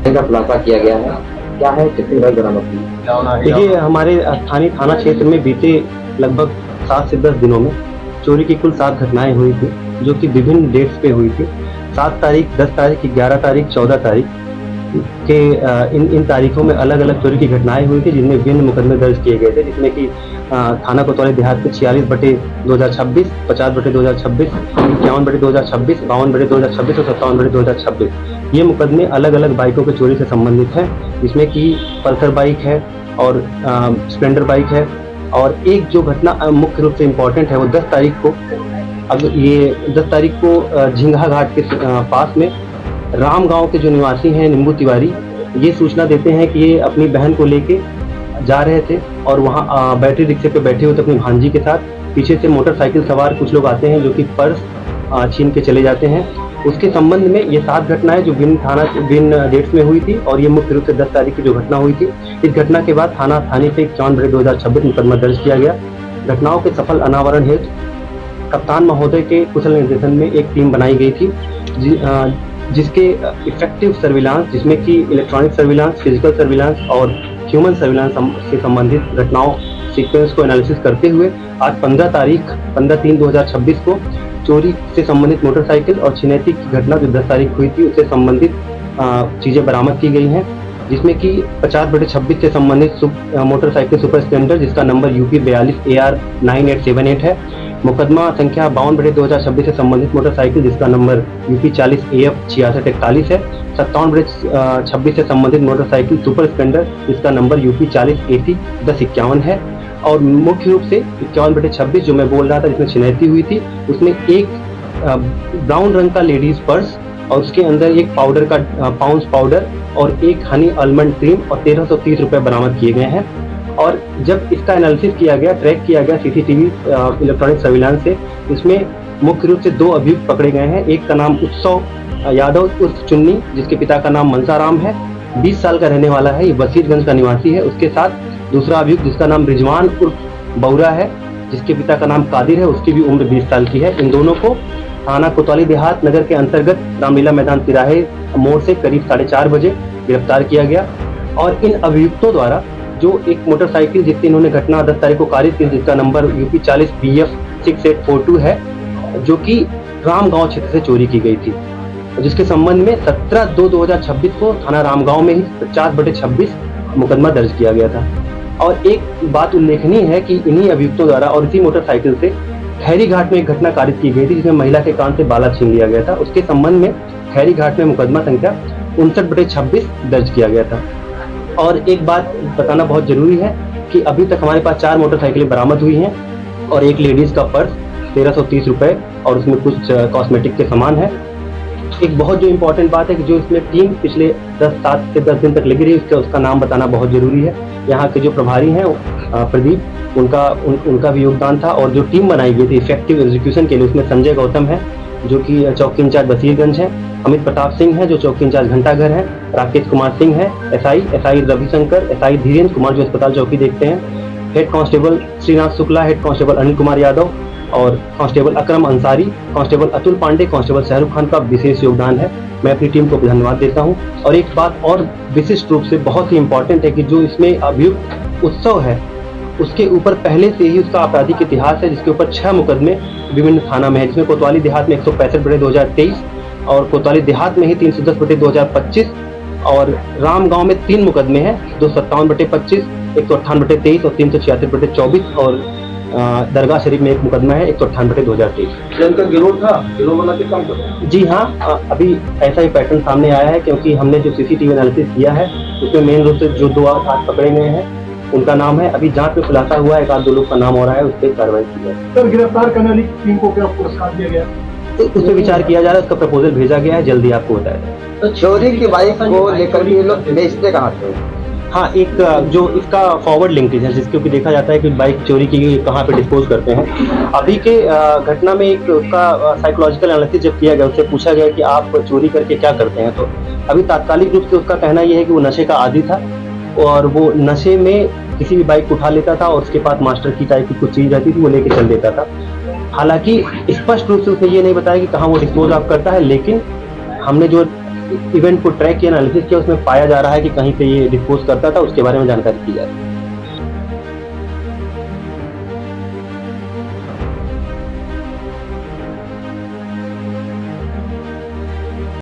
का खुलासा किया गया है, क्या है, कितनी बाइक बरामद हुई? देखिए, हमारे स्थानीय थाना क्षेत्र में बीते लगभग 7 से 10 दिनों में चोरी की कुल 7 घटनाएं हुई थी, जो कि विभिन्न डेट्स पे हुई थी। 7 तारीख, 10 तारीख, 11 तारीख, 14 तारीख के इन तारीखों में अलग अलग चोरी की घटनाएं हुई थी, जिनमें विभिन्न मुकदमे दर्ज किए गए थे, जिसमें कि थाना कोतवाली देहात के 46/2026, 50/2026, 51/2026, 52/2026 और 57/2026 ये मुकदमे अलग अलग बाइकों की चोरी से संबंधित हैं, जिसमें कि पल्सर बाइक है और स्प्लेंडर बाइक है। और एक जो घटना मुख्य रूप से इम्पोर्टेंट है वो 10 तारीख को, अब ये 10 तारीख को झिंगा घाट के पास में राम गांव के जो निवासी हैं निम्बू तिवारी, ये सूचना देते हैं कि ये अपनी बहन को लेके जा रहे थे और वहाँ बैटरी रिक्शे पे बैठे हुए थे अपनी भांजी के साथ। पीछे से मोटरसाइकिल सवार कुछ लोग आते हैं जो कि पर्स छीन के चले जाते हैं। उसके संबंध में ये 7 घटनाएं जो भिन्न डेट्स में हुई थी, और ये मुख्य रूप से 10 तारीख की जो घटना हुई थी। इस घटना के बाद थाने से 51/2026 मुकदमा दर्ज किया गया। घटनाओं के सफल अनावरण हेतु कप्तान महोदय के कुशल निर्देशन में एक टीम बनाई गई थी, जिसके इफेक्टिव सर्विलांस, जिसमें कि इलेक्ट्रॉनिक सर्विलांस, फिजिकल सर्विलांस और ह्यूमन सर्विलांस से संबंधित घटनाओं सीक्वेंस को एनालिसिस करते हुए आज 15/3/2026 को चोरी से संबंधित मोटरसाइकिल और छिनैती की घटना जो 10 तारीख हुई थी उससे संबंधित चीज़ें बरामद की गई हैं, जिसमें कि 50/26 से संबंधित मोटरसाइकिल सुपर स्प्लेंडर जिसका नंबर UP 42 AR 9878 है। मुकदमा संख्या 52/2026 से संबंधित मोटरसाइकिल जिसका नंबर UP 40 AF 6641 है। 57/26 से संबंधित मोटरसाइकिल सुपर स्प्लेंडर जिसका नंबर UP 40 AC 1051 है। और मुख्य रूप से 51/26 जो मैं बोल रहा था जिसमें छिनैती हुई थी, उसमें एक ब्राउन रंग का लेडीज पर्स और उसके अंदर एक पाउडर का पाउंस पाउडर और एक हनी आलमंड क्रीम और 1330 रुपये बरामद किए गए हैं। और जब इसका एनालिसिस किया गया, ट्रैक किया गया CCTV इलेक्ट्रॉनिक सर्विलांस से, इसमें मुख्य रूप से 2 अभियुक्त पकड़े गए हैं। एक का नाम उत्सव यादव उर्फ चुन्नी, जिसके पिता का नाम मनसाराम है, 20 साल का रहने वाला है, ये वसीरगंज का निवासी है। उसके साथ दूसरा अभियुक्त जिसका नाम रिजवान उर्फ बौरा है, जिसके पिता का नाम कादिर है, उसकी भी उम्र 20 साल की है। इन दोनों को थाना कोतवाली देहात नगर के अंतर्गत रामलीला मैदान तिराहे मोड़ से करीब 4:30 बजे गिरफ्तार किया गया। और इन अभियुक्तों द्वारा जो एक मोटरसाइकिल जिससे इन्होंने घटना 10 तारीख को कारित की, जिसका नंबर UP 40 BF 6842 है, जो कि राम गांव क्षेत्र से चोरी की गई थी, जिसके संबंध में 17/2/2026 को थाना रामगांव में ही 50/26 मुकदमा दर्ज किया गया था। और एक बात उल्लेखनीय है कि इन्हीं अभियुक्तों द्वारा और इसी मोटरसाइकिल से खैरी घाट में एक घटना कारित की गई थी, जिसमें महिला के कान से बाला छीन लिया गया था। उसके संबंध में खैरी घाट में मुकदमा संख्या 59/26 दर्ज किया गया था। और एक बात बताना बहुत जरूरी है कि अभी तक हमारे पास 4 मोटरसाइकिलें बरामद हुई हैं और एक लेडीज का पर्स 1330 रुपये और उसमें कुछ कॉस्मेटिक के सामान है। एक बहुत जो इम्पोर्टेंट बात है कि जो इसमें टीम पिछले 7 से 10 दिन तक लगी रही, उसका नाम बताना बहुत जरूरी है। यहाँ के जो प्रभारी हैं प्रदीप, उनका भी योगदान था। और जो टीम बनाई गई थी इफेक्टिव एग्जीक्यूशन के लिए, उसमें संजय गौतम है जो कि चौकी इंचार्ज वसीरगंज है, अमित प्रताप सिंह है जो चौकी इंचार्ज घंटाघर है, राकेश कुमार सिंह है SI रविशंकर, SI धीरेन्द्र कुमार जो अस्पताल चौकी देखते हैं, head constable Shrinath Shukla, head constable Anil Kumar Yadav और constable Akram Ansari, constable Atul Pandey, constable Shahrukh Khan का विशेष योगदान है। मैं अपनी टीम को धन्यवाद देता हूं। और एक बात और विशिष्ट रूप से बहुत ही इम्पोर्टेंट है कि जो इसमें अभियुक्त उत्सव है, उसके ऊपर पहले से ही उसका आपराधिक इतिहास है, जिसके ऊपर 6 मुकदमे विभिन्न थाना में है, जिसमें कोतवाली देहात में 165/2023 और कोतवाली देहात में ही 310/2025 और राम गांव में 3 मुकदमे हैं, 257/25, 158/23 और 376/24 और दरगाह शरीफ में एक मुकदमा है 158/2023। इनका गिरोह था, गिरोह वाला के काम कर। जी हाँ, अभी ऐसा ही पैटर्न सामने आया है, क्योंकि हमने जो CCTV एनालिसिस किया है उसमें मेन रूप से जो 2 आज पकड़े गए हैं उनका नाम है, अभी जांच में खुलासा हुआ है, 1-2 लोग का नाम हो रहा है, उस पर कार्रवाई की जाए। सर, गिरफ्तार करने वाली टीम को क्या पुरस्कार दिया गया? तो उस पर विचार किया जा रहा है, उसका प्रपोजल भेजा गया है, जल्दी आपको बताया जाएगा। तो चोरी की बाइक को लेकर के ये लोग बेचते कहाँ थे? हाँ, एक जो इसका फॉरवर्ड लिंकेज है, जिसके ऊपर देखा जाता है कि बाइक चोरी की कहाँ पे डिस्पोज करते हैं। अभी के घटना में एक उसका साइकोलॉजिकल एनालिसिस जब किया गया, उससे पूछा गया कि आप चोरी करके क्या करते हैं, तो अभी तात्कालिक रूप से उसका कहना यह है कि वो नशे का आदी था और वो नशे में किसी भी बाइक उठा लेता था और उसके पास मास्टर की टाइप की कुछ चीज रहती थी, वो लेके चल देता था। हालांकि स्पष्ट रूप से उसने ये नहीं बताया कि कहाँ वो डिस्पोज ऑफ करता है, लेकिन हमने जो इवेंट को ट्रैक किया, एनालिसिस किया, उसमें पाया जा रहा है कि कहीं से ये डिस्पोज करता था, उसके बारे में जानकारी की जा रही है।